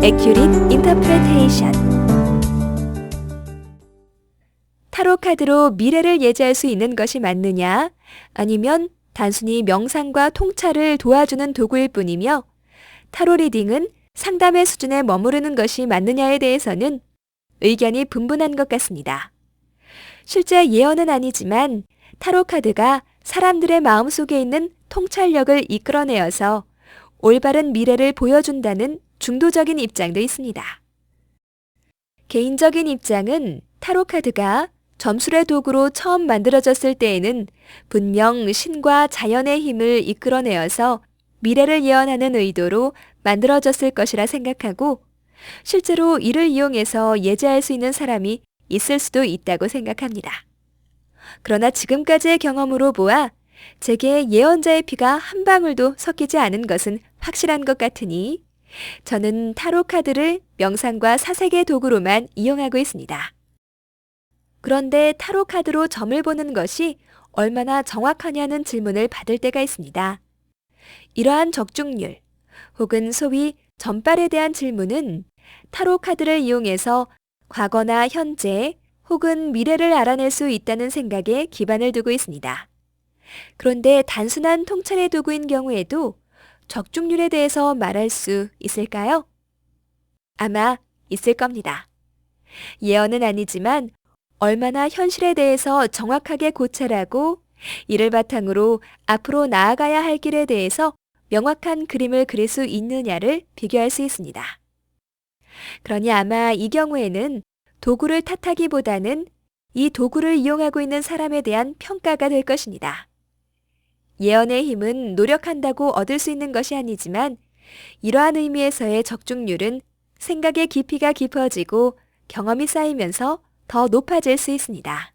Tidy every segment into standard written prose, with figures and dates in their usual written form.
Accurate Interpretation. 타로 카드로 미래를 예지할 수 있는 것이 맞느냐? 아니면 단순히 명상과 통찰을 도와주는 도구일 뿐이며 타로 리딩은 상담의 수준에 머무르는 것이 맞느냐에 대해서는 의견이 분분한 것 같습니다. 실제 예언은 아니지만 타로 카드가 사람들의 마음속에 있는 통찰력을 이끌어내어서 올바른 미래를 보여준다는 중도적인 입장도 있습니다. 개인적인 입장은 타로 카드가 점술의 도구로 처음 만들어졌을 때에는 분명 신과 자연의 힘을 이끌어내어서 미래를 예언하는 의도로 만들어졌을 것이라 생각하고 실제로 이를 이용해서 예지할 수 있는 사람이 있을 수도 있다고 생각합니다. 그러나 지금까지의 경험으로 보아 제게 예언자의 피가 한 방울도 섞이지 않은 것은 확실한 것 같으니 저는 타로 카드를 명상과 사색의 도구로만 이용하고 있습니다. 그런데 타로 카드로 점을 보는 것이 얼마나 정확하냐는 질문을 받을 때가 있습니다. 이러한 적중률 혹은 소위 점빨에 대한 질문은 타로 카드를 이용해서 과거나 현재 혹은 미래를 알아낼 수 있다는 생각에 기반을 두고 있습니다. 그런데 단순한 통찰의 도구인 경우에도 적중률에 대해서 말할 수 있을까요? 아마 있을 겁니다. 예언은 아니지만 얼마나 현실에 대해서 정확하게 고찰하고 이를 바탕으로 앞으로 나아가야 할 길에 대해서 명확한 그림을 그릴 수 있느냐를 비교할 수 있습니다. 그러니 아마 이 경우에는 도구를 탓하기보다는 이 도구를 이용하고 있는 사람에 대한 평가가 될 것입니다. 예언의 힘은 노력한다고 얻을 수 있는 것이 아니지만 이러한 의미에서의 적중률은 생각의 깊이가 깊어지고 경험이 쌓이면서 더 높아질 수 있습니다.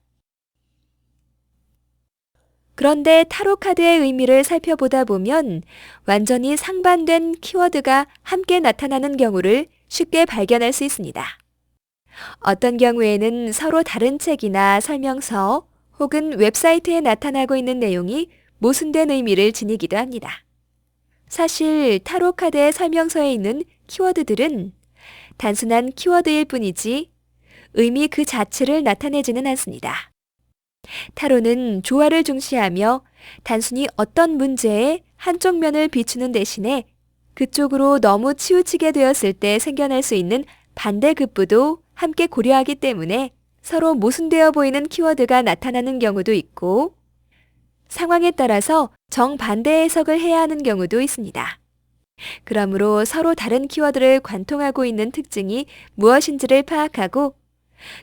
그런데 타로 카드의 의미를 살펴보다 보면 완전히 상반된 키워드가 함께 나타나는 경우를 쉽게 발견할 수 있습니다. 어떤 경우에는 서로 다른 책이나 설명서 혹은 웹사이트에 나타나고 있는 내용이 모순된 의미를 지니기도 합니다. 사실 타로 카드의 설명서에 있는 키워드들은 단순한 키워드일 뿐이지 의미 그 자체를 나타내지는 않습니다. 타로는 조화를 중시하며 단순히 어떤 문제에 한쪽 면을 비추는 대신에 그쪽으로 너무 치우치게 되었을 때 생겨날 수 있는 반대급부도 함께 고려하기 때문에 서로 모순되어 보이는 키워드가 나타나는 경우도 있고 상황에 따라서 정반대 해석을 해야 하는 경우도 있습니다. 그러므로 서로 다른 키워드를 관통하고 있는 특징이 무엇인지를 파악하고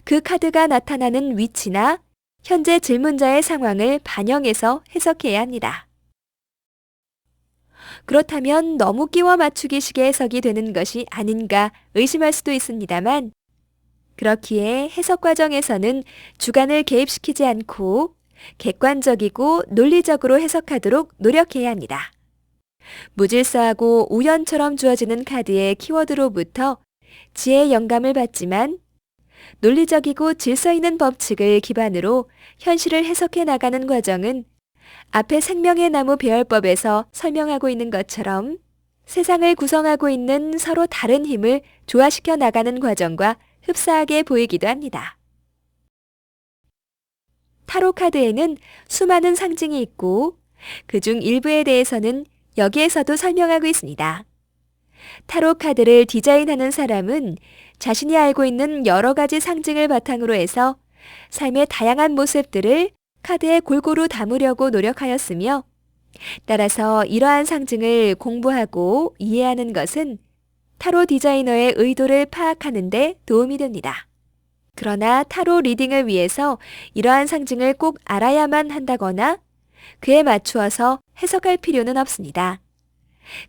그 카드가 나타나는 위치나 현재 질문자의 상황을 반영해서 해석해야 합니다. 그렇다면 너무 끼워 맞추기식의 해석이 되는 것이 아닌가 의심할 수도 있습니다만 그렇기에 해석 과정에서는 주관을 개입시키지 않고 객관적이고 논리적으로 해석하도록 노력해야 합니다. 무질서하고 우연처럼 주어지는 카드의 키워드로부터 지혜의 영감을 받지만 논리적이고 질서 있는 법칙을 기반으로 현실을 해석해 나가는 과정은 앞에 생명의 나무 배열법에서 설명하고 있는 것처럼 세상을 구성하고 있는 서로 다른 힘을 조화시켜 나가는 과정과 흡사하게 보이기도 합니다. 타로 카드에는 수많은 상징이 있고 그중 일부에 대해서는 여기에서도 설명하고 있습니다. 타로 카드를 디자인하는 사람은 자신이 알고 있는 여러 가지 상징을 바탕으로 해서 삶의 다양한 모습들을 카드에 골고루 담으려고 노력하였으며 따라서 이러한 상징을 공부하고 이해하는 것은 타로 디자이너의 의도를 파악하는 데 도움이 됩니다. 그러나 타로 리딩을 위해서 이러한 상징을 꼭 알아야만 한다거나 그에 맞추어서 해석할 필요는 없습니다.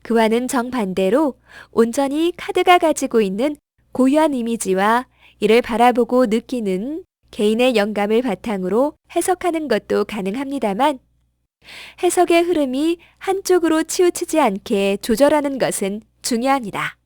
그와는 정반대로 온전히 카드가 가지고 있는 고유한 이미지와 이를 바라보고 느끼는 개인의 영감을 바탕으로 해석하는 것도 가능합니다만 해석의 흐름이 한쪽으로 치우치지 않게 조절하는 것은 중요합니다.